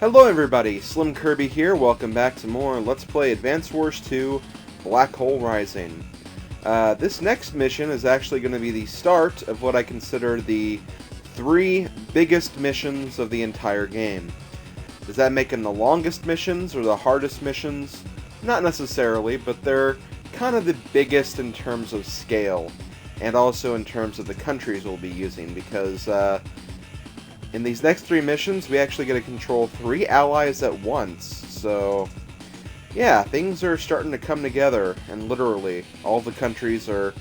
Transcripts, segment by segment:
Hello everybody, SlimKirby here, welcome back to more Let's Play Advance Wars 2 Black Hole Rising. This next mission is actually going to be the start of what I consider the 3 biggest missions of the entire game. Does that make them the longest missions or the hardest missions? Not necessarily, but they're kind of the biggest in terms of scale, and also in terms of the countries we'll be using, because in these next 3 missions, we actually get to control 3 allies at once, so yeah, things are starting to come together, and literally, all the countries are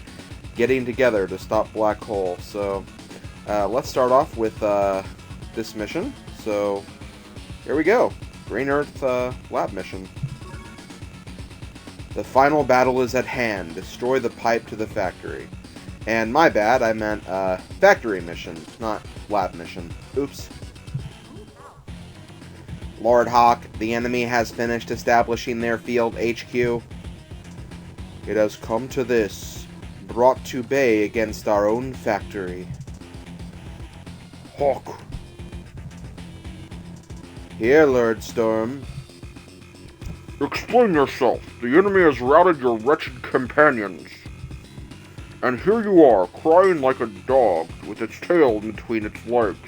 getting together to stop Black Hole, so let's start off with this mission. So here we go, Green Earth lab mission. The final battle is at hand, destroy the pipe to the factory. And my bad, I meant factory mission, not lab mission. Oops. Lord Hawk, the enemy has finished establishing their field HQ. It has come to this, brought to bay against our own factory. Hawk. Here, Lord Storm. Explain yourself. The enemy has routed your wretched companions. And here you are, crying like a dog, with its tail between its legs.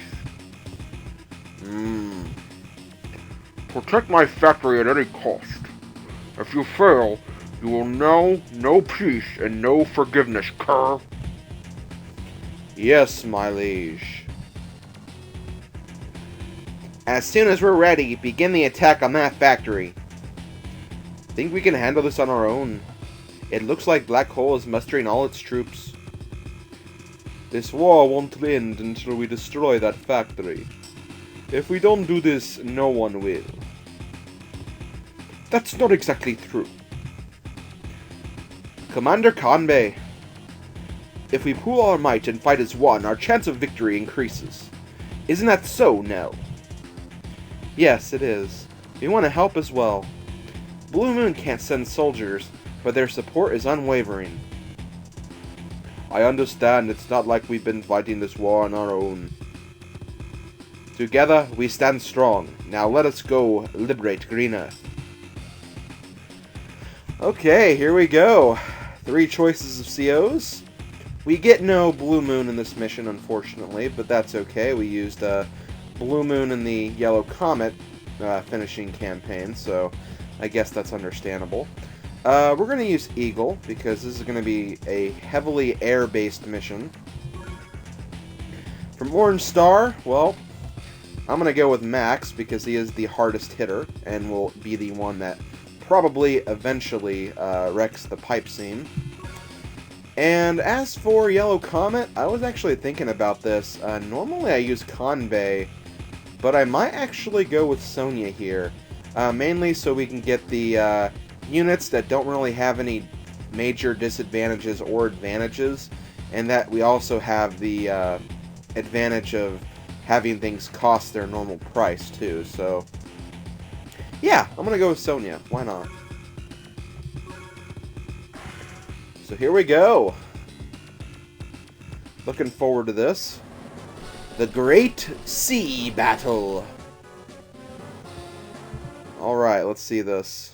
Protect my factory at any cost. If you fail, you will know no peace and no forgiveness, cur. Yes, my liege. As soon as we're ready, begin the attack on that factory. Think we can handle this on our own? It looks like Black Hole is mustering all its troops. This war won't end until we destroy that factory. If we don't do this, no one will. That's not exactly true. Commander Kanbei, if we pool our might and fight as one, our chance of victory increases. Isn't that so, Nell? Yes, it is. We want to help as well. Blue Moon can't send soldiers, but their support is unwavering. I understand it's not like we've been fighting this war on our own. Together, we stand strong. Now let us go liberate Green Earth. Okay, here we go. 3 choices of COs. We get no Blue Moon in this mission, unfortunately, but that's okay. We used Blue Moon in the Yellow Comet finishing campaign, so I guess that's understandable. We're going to use Eagle, because this is going to be a heavily air-based mission. From Orange Star, well, I'm going to go with Max, because he is the hardest hitter, and will be the one that probably eventually wrecks the pipe seam. And as for Yellow Comet, I was actually thinking about this. Normally I use Kanbei, but I might actually go with Sonya here. Mainly so we can get the units that don't really have any major disadvantages or advantages, and that we also have the advantage of having things cost their normal price too. So yeah, I'm gonna go with Sonya. Why not? So here we go. Looking forward to this. The Great Sea Battle. Alright, let's see this.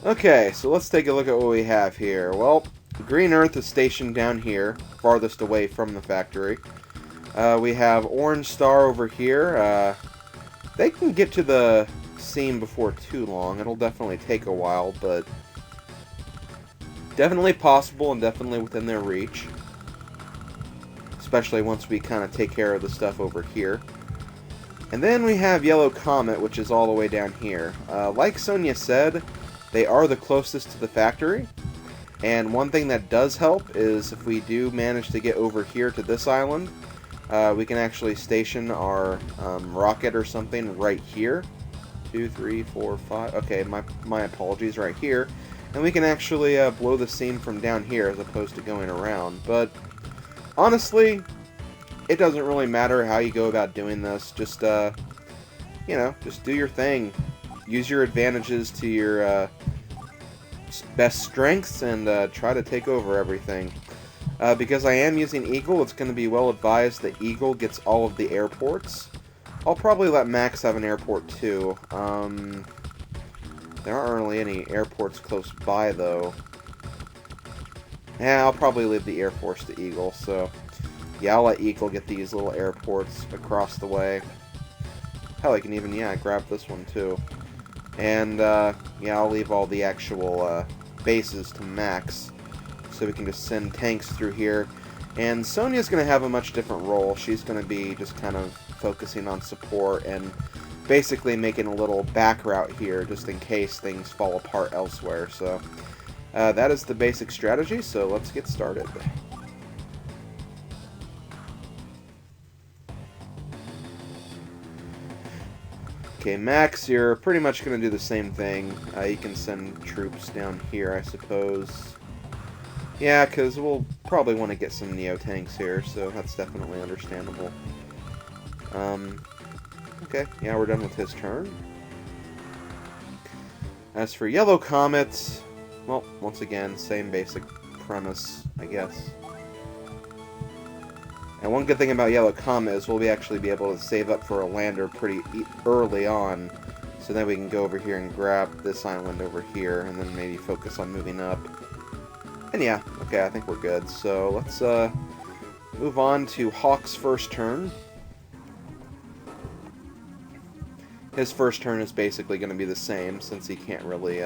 Okay, so let's take a look at what we have here. Well, Green Earth is stationed down here, farthest away from the factory. We have Orange Star over here. They can get to the seam before too long. It'll definitely take a while, but definitely possible and definitely within their reach. Especially once we kind of take care of the stuff over here. And then we have Yellow Comet, which is all the way down here. Like Sonya said, they are the closest to the factory. And one thing that does help is if we do manage to get over here to this island, we can actually station our rocket or something right here. 2, 3, 4, 5. Okay, my apologies, right here. And we can actually blow the seam from down here as opposed to going around. But honestly, it doesn't really matter how you go about doing this. Just, you know, just do your thing. Use your advantages to your best strengths and try to take over everything. Because I am using Eagle, it's going to be well advised that Eagle gets all of the airports. I'll probably let Max have an airport too. There aren't really any airports close by, though. Yeah, I'll probably leave the Air Force to Eagle, so... Yeah, I'll let Eagle get these little airports across the way. Hell, I can even, yeah, grab this one, too. And, yeah, I'll leave all the actual, bases to Max, so we can just send tanks through here. And Sonia's going to have a much different role. She's going to be just kind of focusing on support and basically making a little back route here, just in case things fall apart elsewhere, so... that is the basic strategy, so let's get started. Okay, Max, you're pretty much going to do the same thing. You can send troops down here, I suppose. Yeah, because we'll probably want to get some Neo-tanks here, so that's definitely understandable. Okay, yeah, we're done with his turn. As for Yellow Comets... Well, once again, same basic premise, I guess. And one good thing about Yellow Comet is we'll actually be able to save up for a lander pretty early on. So then we can go over here and grab this island over here, and then maybe focus on moving up. And yeah, okay, I think we're good. So let's move on to Hawk's first turn. His first turn is basically going to be the same, since he can't really...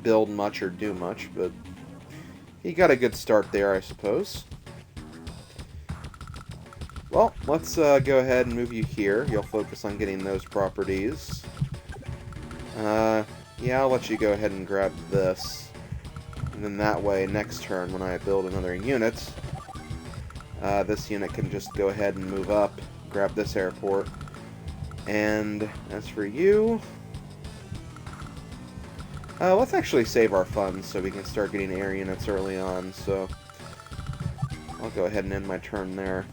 build much or do much, but he got a good start there, I suppose. Well, let's go ahead and move you here. You'll focus on getting those properties. Yeah, I'll let you go ahead and grab this. And then that way, next turn, when I build another unit, this unit can just go ahead and move up, grab this airport. And as for you... let's actually save our funds so we can start getting air units early on, so I'll go ahead and end my turn there.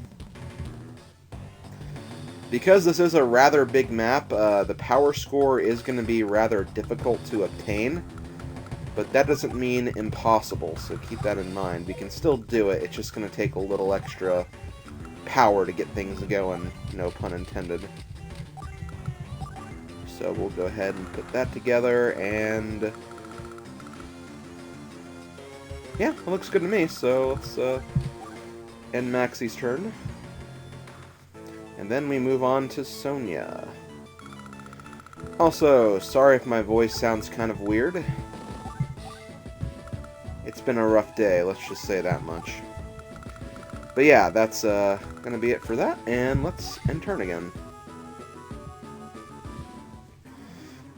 Because this is a rather big map, the power score is going to be rather difficult to obtain, but that doesn't mean impossible, so keep that in mind. We can still do it, it's just going to take a little extra power to get things going, no pun intended. So we'll go ahead and put that together, and yeah, it looks good to me. So let's end Maxie's turn, and then we move on to Sonia. Also, sorry if my voice sounds kind of weird. It's been a rough day, let's just say that much. But yeah, that's gonna be it for that, and let's end turn again.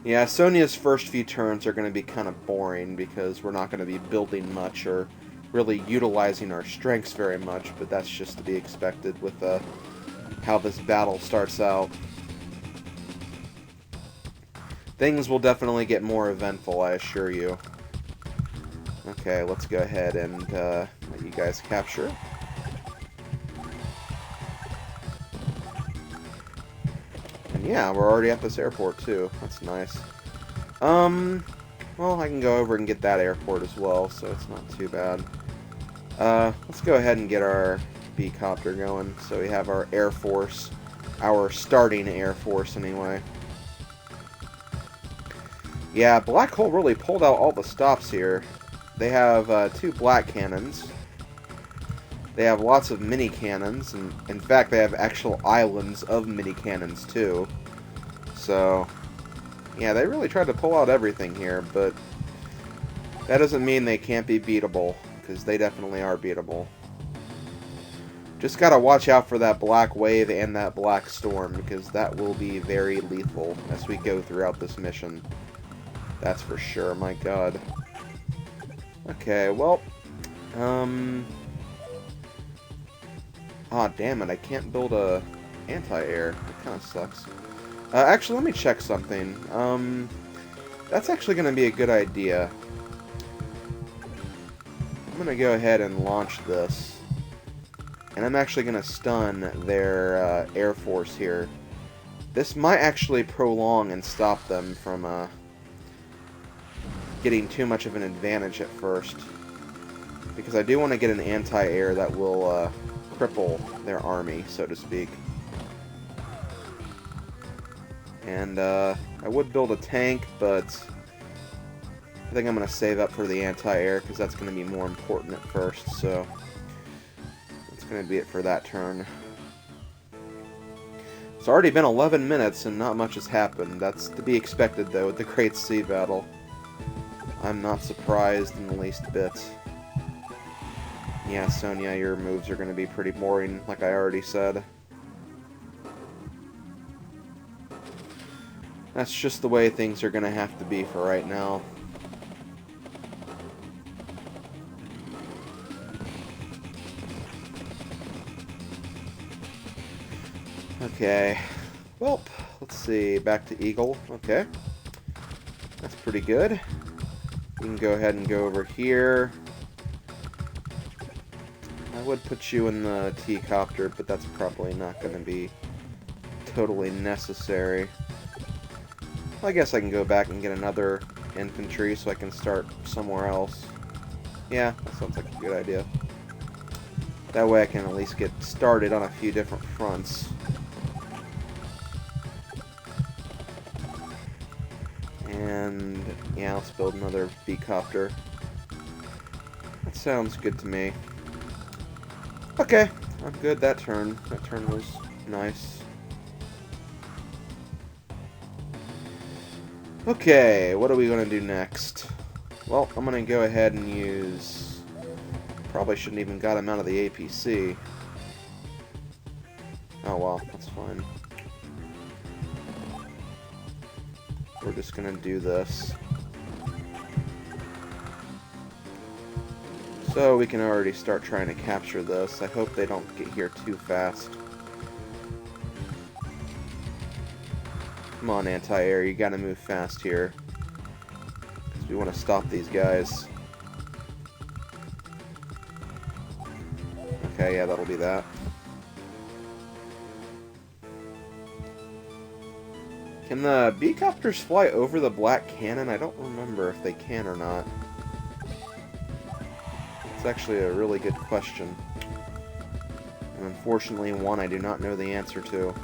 Yeah, Sonia's first few turns are going to be kind of boring because we're not going to be building much or really utilizing our strengths very much, but that's just to be expected with how this battle starts out. Things will definitely get more eventful, I assure you. Okay, let's go ahead and let you guys capture it. Yeah, we're already at this airport, too. That's nice. Well, I can go over and get that airport as well, so it's not too bad. Let's go ahead and get our B-copter going, so we have our Air Force, our starting Air Force, anyway. Yeah, Black Hole really pulled out all the stops here. They have 2 black cannons. They have lots of mini cannons, and in fact they have actual islands of mini cannons too. So, yeah, they really tried to pull out everything here, but that doesn't mean they can't be beatable, because they definitely are beatable. Just gotta watch out for that black wave and that black storm, because that will be very lethal as we go throughout this mission. That's for sure, my god. Okay, well, aw, damn it, I can't build a anti-air. That kind of sucks. Actually, let me check something. That's actually going to be a good idea. I'm going to go ahead and launch this. And I'm actually going to stun their Air Force here. This might actually prolong and stop them from getting too much of an advantage at first. Because I do want to get an anti-air that will cripple their army, so to speak. And I would build a tank, but I think I'm going to save up for the anti-air because that's going to be more important at first, so that's going to be it for that turn. It's already been 11 minutes and not much has happened. That's to be expected, though, with the Great Sea Battle. I'm not surprised in the least bit. Yeah, Sonia, your moves are going to be pretty boring, like I already said. That's just the way things are going to have to be for right now. Okay. Well, let's see. Back to Eagle. Okay. That's pretty good. You can go ahead and go over here. I would put you in the T-copter, but that's probably not going to be totally necessary. Well, I guess I can go back and get another infantry so I can start somewhere else. Yeah, that sounds like a good idea. That way I can at least get started on a few different fronts. And yeah, let's build another B-copter. That sounds good to me. Okay, I'm good that turn. That turn was nice. Okay, what are we going to do next? Well, I'm going to go ahead and use... Probably shouldn't even got him out of the APC. Oh well, that's fine. We're just going to do this. So we can already start trying to capture this. I hope they don't get here too fast. Come on, anti-air, you gotta move fast here. Because we want to stop these guys. Okay, yeah, that'll be that. Can the B-copters fly over the black cannon? I don't remember if they can or not. It's actually a really good question. And unfortunately, one I do not know the answer to.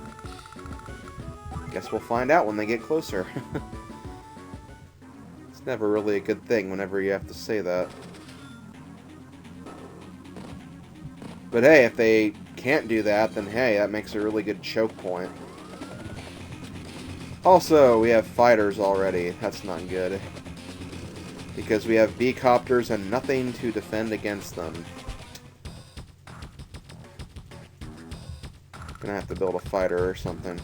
Guess we'll find out when they get closer. It's never really a good thing whenever you have to say that. But hey, if they can't do that, then hey, that makes a really good choke point. Also, we have fighters already. That's not good. Because we have B-copters and nothing to defend against them. Gonna have to build a fighter or something.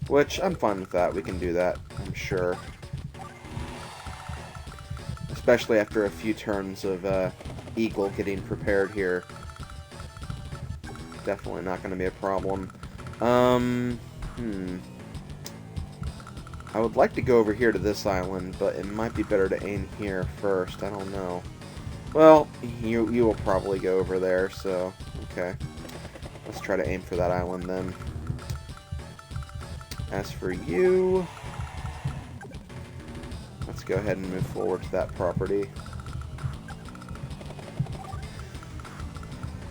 Which, I'm fine with that. We can do that, I'm sure. Especially after a few turns of Eagle getting prepared here. Definitely not going to be a problem. I would like to go over here to this island, but it might be better to aim here first. I don't know. Well, you will probably go over there, so okay. Let's try to aim for that island then. As for you, let's go ahead and move forward to that property.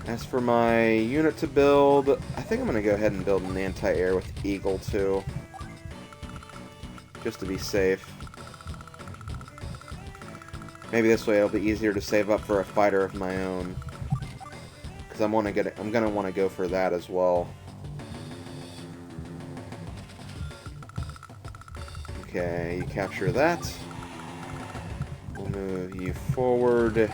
As for my unit to build, I think I'm going to go ahead and build an anti-air with Eagle too. Just to be safe. Maybe this way it'll be easier to save up for a fighter of my own. Because I'm going to want to go for that as well. Okay, you capture that. We'll move you forward.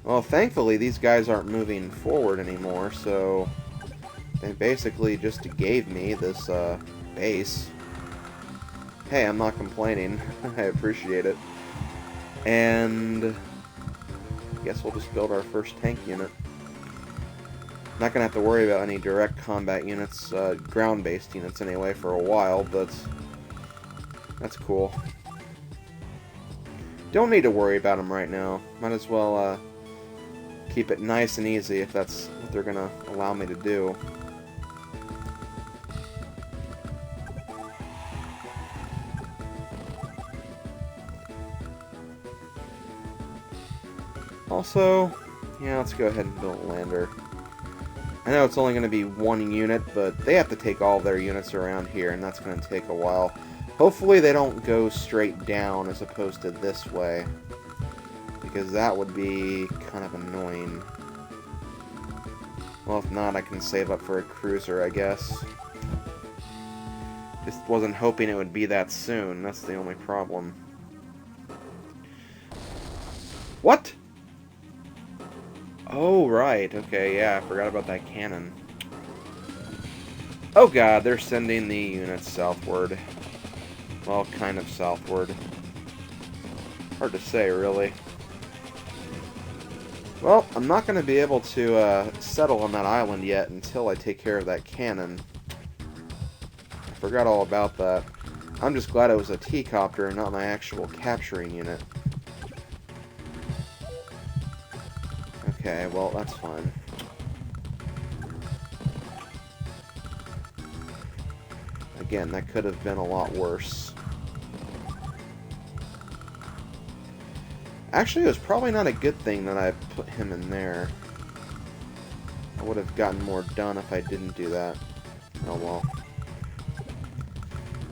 Well, thankfully, these guys aren't moving forward anymore, so they basically just gave me this base. Hey, I'm not complaining. I appreciate it. And I guess we'll just build our first tank unit. Not gonna have to worry about any direct combat units, ground-based units anyway, for a while, but that's cool. Don't need to worry about them right now. Might as well Keep it nice and easy if that's what they're gonna allow me to do. Also, yeah, let's go ahead and build a lander. I know it's only going to be one unit, but they have to take all their units around here, and that's going to take a while. Hopefully they don't go straight down as opposed to this way, because that would be kind of annoying. Well, if not, I can save up for a cruiser, I guess. Just wasn't hoping it would be that soon. That's the only problem. What? Oh, right. Okay, yeah, I forgot about that cannon. Oh god, they're sending the units southward. Well, kind of southward. Hard to say, really. Well, I'm not going to be able to settle on that island yet until I take care of that cannon. I forgot all about that. I'm just glad it was a T-copter and not my actual capturing unit. Okay, well, that's fine. Again, that could have been a lot worse. Actually, it was probably not a good thing that I put him in there. I would have gotten more done if I didn't do that. Oh well.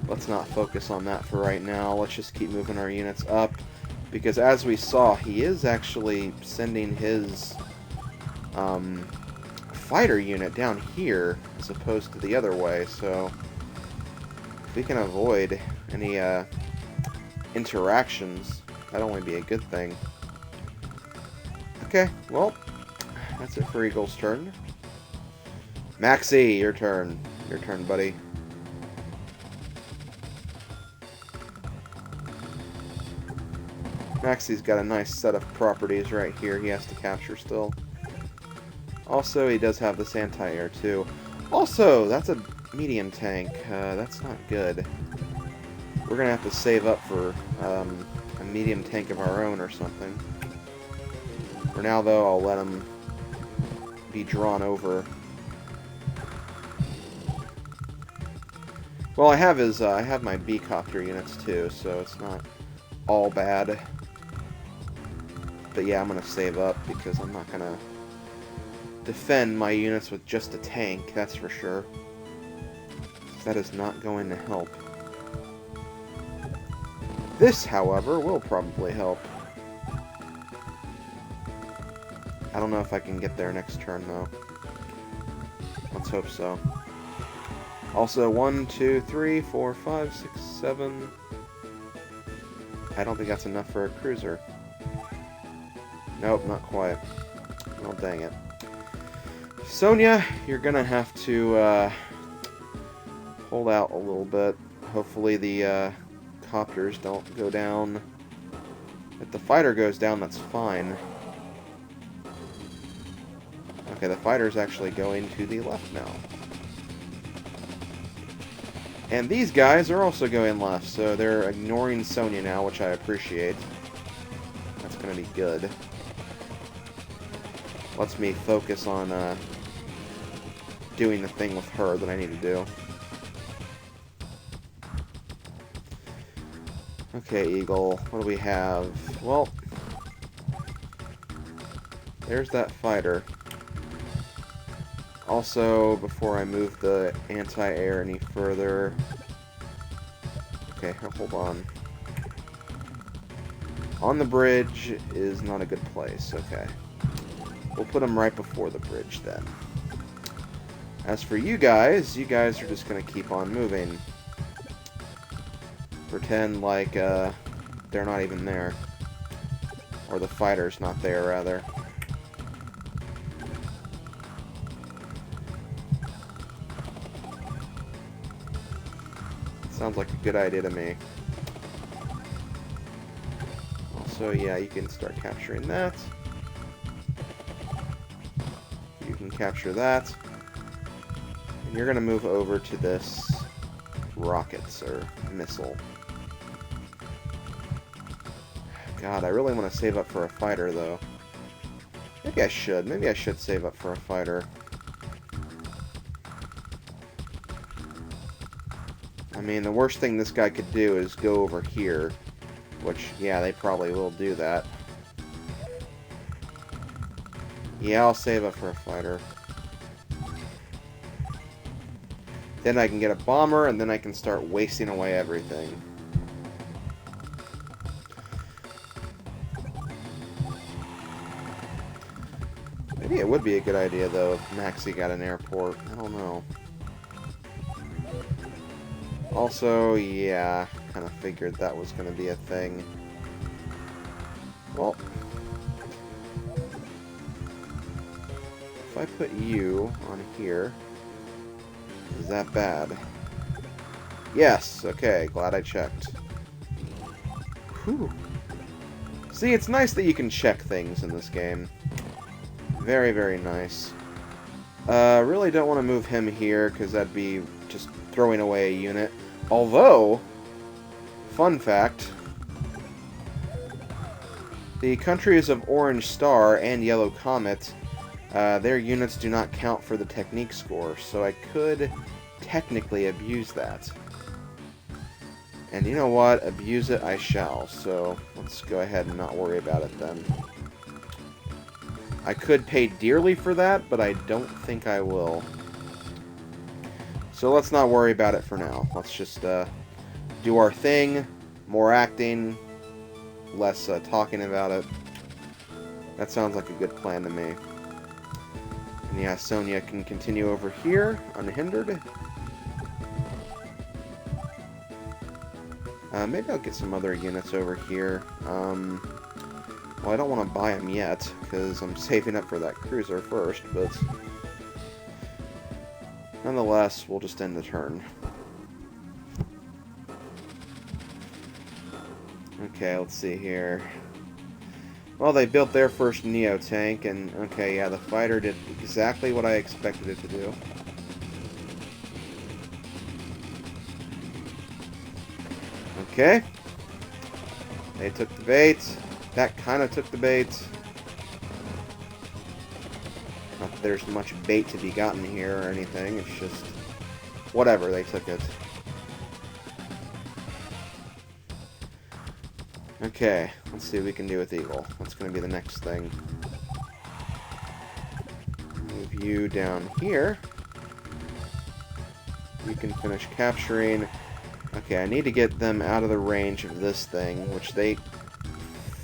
Let's not focus on that for right now. Let's just keep moving our units up. Because as we saw, he is actually sending his fighter unit down here as opposed to the other way. So if we can avoid any interactions, that'd only be a good thing. Okay, well, that's it for Eagle's turn. Maxie, your turn. Your turn, buddy. Maxie's got a nice set of properties right here he has to capture still. Also, he does have this anti-air too. Also, that's a medium tank. That's not good. We're gonna have to save up for a medium tank of our own or something. For now, though, I'll let him be drawn over. Well, I have my B-copter units too, so it's not all bad. But yeah, I'm gonna save up because I'm not gonna defend my units with just a tank, that's for sure. That is not going to help. This, however, will probably help. I don't know if I can get there next turn, though. Let's hope so. Also, 1, 2, 3, 4, 5, 6, 7... I don't think that's enough for a cruiser. Nope, not quite. Oh, dang it. Sonia, you're gonna have to hold out a little bit. Hopefully the copters don't go down. If the fighter goes down, that's fine. Okay, the fighter's actually going to the left now. And these guys are also going left, so they're ignoring Sonia now, which I appreciate. That's going to be good. Lets me focus on doing the thing with her that I need to do. Okay, Eagle, what do we have? Well, there's that fighter. Also, before I move the anti-air any further... Okay, hold on. On the bridge is not a good place, okay. We'll put them right before the bridge, then. As for you guys are just going to keep on moving. Pretend like they're not even there. Or the fighter's not there, rather. Sounds like a good idea to me. Also, yeah, you can start capturing that. You can capture that. And you're going to move over to this rockets or missile. God, I really want to save up for a fighter, though. Maybe I should. Maybe I should save up for a fighter. I mean, the worst thing this guy could do is go over here. Which, yeah, they probably will do that. Yeah, I'll save up for a fighter. Then I can get a bomber, and then I can start wasting away everything. Maybe it would be a good idea, though, if Maxie got an airport. I don't know. Also, yeah, kind of figured that was going to be a thing. Well, if I put you on here, is that bad? Yes, okay, glad I checked. Whew. See, it's nice that you can check things in this game. Very, very nice. Really don't want to move him here, because that'd be just throwing away a unit. Although, fun fact, the countries of Orange Star and Yellow Comet, their units do not count for the technique score, so I could technically abuse that. And you know what? Abuse it I shall, so let's go ahead and not worry about it then. I could pay dearly for that, but I don't think I will. So let's not worry about it for now. Let's just do our thing, more acting, less talking about it. That sounds like a good plan to me. And yeah, Sonia can continue over here, unhindered. Maybe I'll get some other units over here. Well, I don't want to buy them yet, because I'm saving up for that cruiser first, but nonetheless, we'll just end the turn. Okay, let's see here. Well, they built their first Neo tank, and okay, yeah, the fighter did exactly what I expected it to do. Okay. They took the bait. That kind of took the bait. Not that there's much bait to be gotten here or anything, it's just whatever, they took it. Okay, let's see what we can do with Eagle. What's going to be the next thing? Move you down here. You can finish capturing. Okay, I need to get them out of the range of this thing, which they...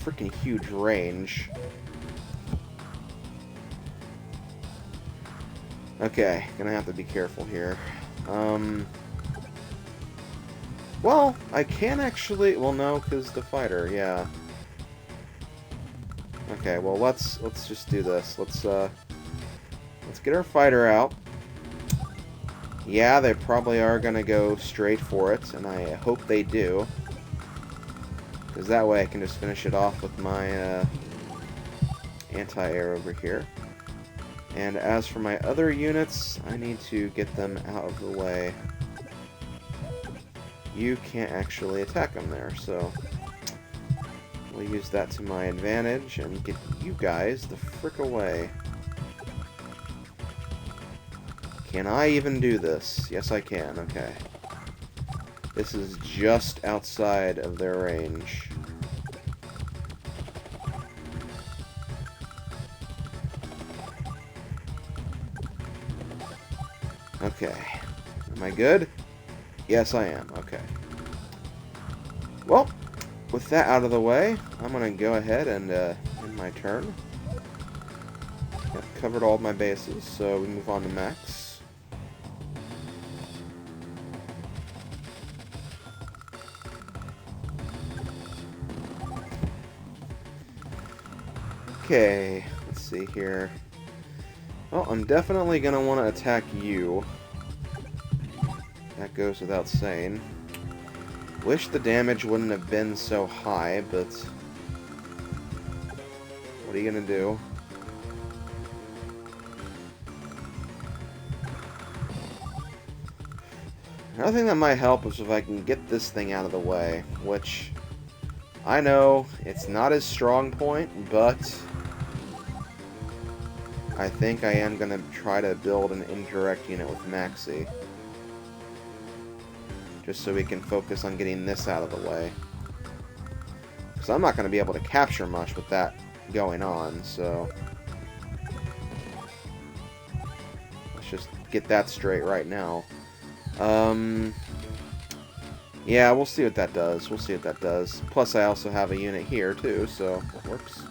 freaking huge range. Okay, gonna have to be careful here. Well, I can actually... well, no, because the fighter, yeah. Okay, well, let's just do this. Let's get our fighter out. Yeah, they probably are gonna go straight for it, and I hope they do. Because that way I can just finish it off with my anti-air over here. And as for my other units, I need to get them out of the way. You can't actually attack them there, so we'll use that to my advantage and get you guys the frick away. Can I even do this? Yes, I can. Okay. This is just outside of their range. Okay. Am I good? Yes, I am. Okay. Well, with that out of the way, I'm going to go ahead and end my turn. I've covered all of my bases, so we move on to Max. Okay, let's see here. Well, I'm definitely going to want to attack you. That goes without saying. Wish the damage wouldn't have been so high, but what are you going to do? Another thing that might help is if I can get this thing out of the way, which I know it's not his strong point, but I think I am going to try to build an indirect unit with Maxi. Just so we can focus on getting this out of the way. Because I'm not going to be able to capture much with that going on, so... let's just get that straight right now. Yeah, we'll see what that does. We'll see what that does. Plus, I also have a unit here, too, so it works.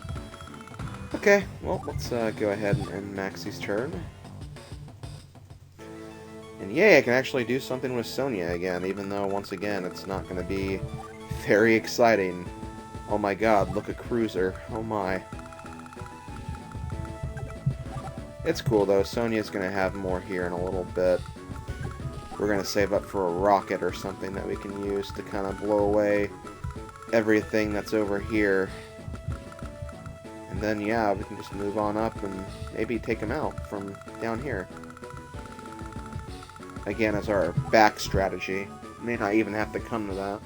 Okay, well, let's go ahead and end Maxi's turn. And yay, I can actually do something with Sonya again, even though, once again, it's not going to be very exciting. Oh my god, look, a cruiser. Oh my. It's cool, though. Sonya's going to have more here in a little bit. We're going to save up for a rocket or something that we can use to kind of blow away everything that's over here. And then, yeah, we can just move on up and maybe take them out from down here. Again, as our back strategy. May not even have to come to that.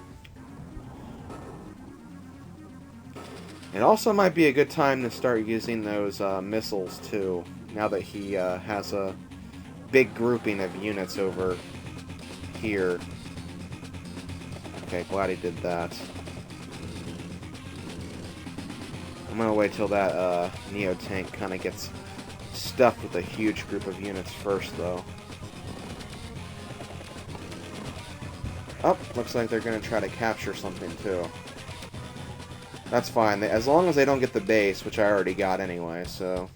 It also might be a good time to start using those missiles, too. Now that he has a big grouping of units over here. Okay, glad he did that. I'm gonna wait till that Neo tank kind of gets stuffed with a huge group of units first, though. Oh, looks like they're gonna try to capture something too. That's fine, as long as they don't get the base, which I already got anyway, so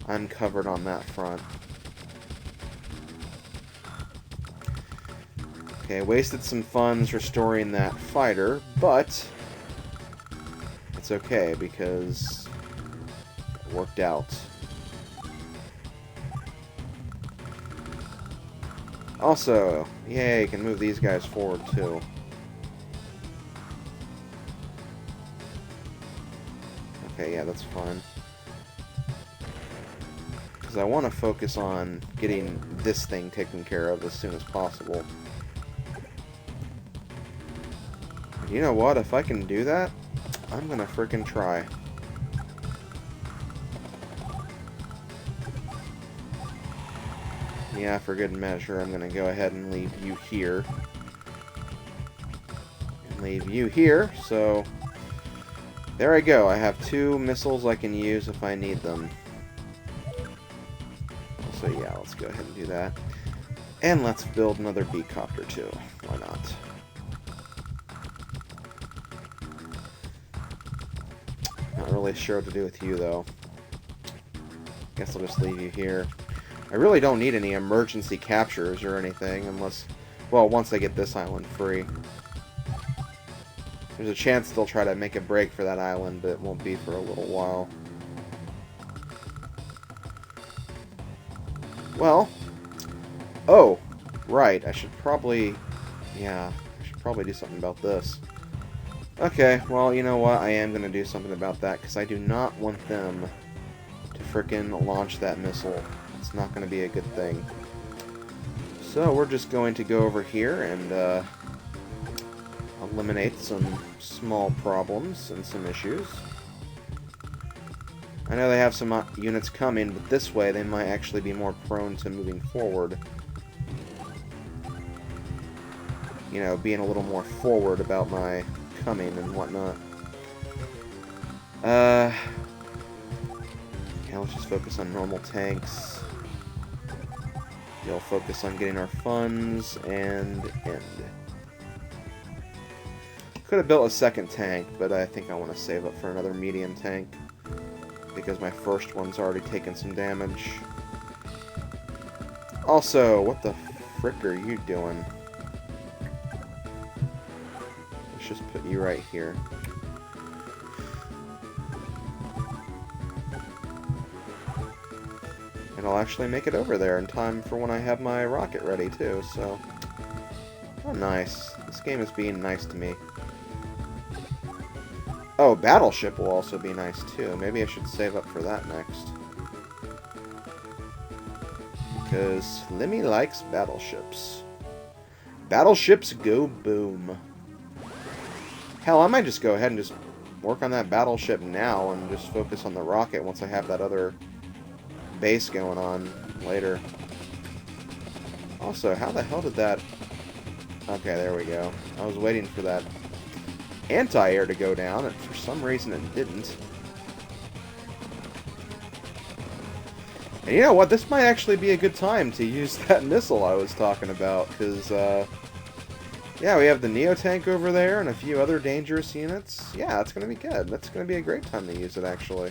I'm covered on that front. Okay, wasted some funds restoring that fighter, but it's okay because it worked out. Also, yay, you can move these guys forward too. Okay, yeah, that's fine. Because I want to focus on getting this thing taken care of as soon as possible. You know what? If I can do that, I'm gonna frickin' try. Yeah, for good measure, I'm gonna go ahead and leave you here. And leave you here, so... there I go. I have 2 missiles I can use if I need them. So yeah, let's go ahead and do that. And let's build another B-copter too. Why not? Not really sure what to do with you, though. Guess I'll just leave you here. I really don't need any emergency captures or anything, unless... well, once I get this island free. There's a chance they'll try to make a break for that island, but it won't be for a little while. Well... oh! Right, I should probably... yeah, I should probably do something about this. Okay, well, you know what? I am going to do something about that, because I do not want them to frickin' launch that missile. It's not going to be a good thing. So, we're just going to go over here and eliminate some small problems and some issues. I know they have some units coming, but this way they might actually be more prone to moving forward. You know, being a little more forward about my coming and whatnot. Yeah, let's just focus on normal tanks. You'll focus on getting our funds and end. Could have built a second tank, but I think I want to save up for another medium tank because my first one's already taken some damage. Also, what the frick are you doing? Let's just put you right here. And I'll actually make it over there in time for when I have my rocket ready, too, so... oh, nice. This game is being nice to me. Oh, Battleship will also be nice, too. Maybe I should save up for that next. Because Lemmy likes battleships. Battleships go boom. Hell, I might just go ahead and just work on that battleship now and just focus on the rocket once I have that other base going on later. Also, how the hell did that... Okay, there we go. I was waiting for that anti-air to go down, and for some reason it didn't. And you know what? This might actually be a good time to use that missile I was talking about, because, yeah, we have the Neo-Tank over there and a few other dangerous units. Yeah, that's going to be good. That's going to be a great time to use it, actually.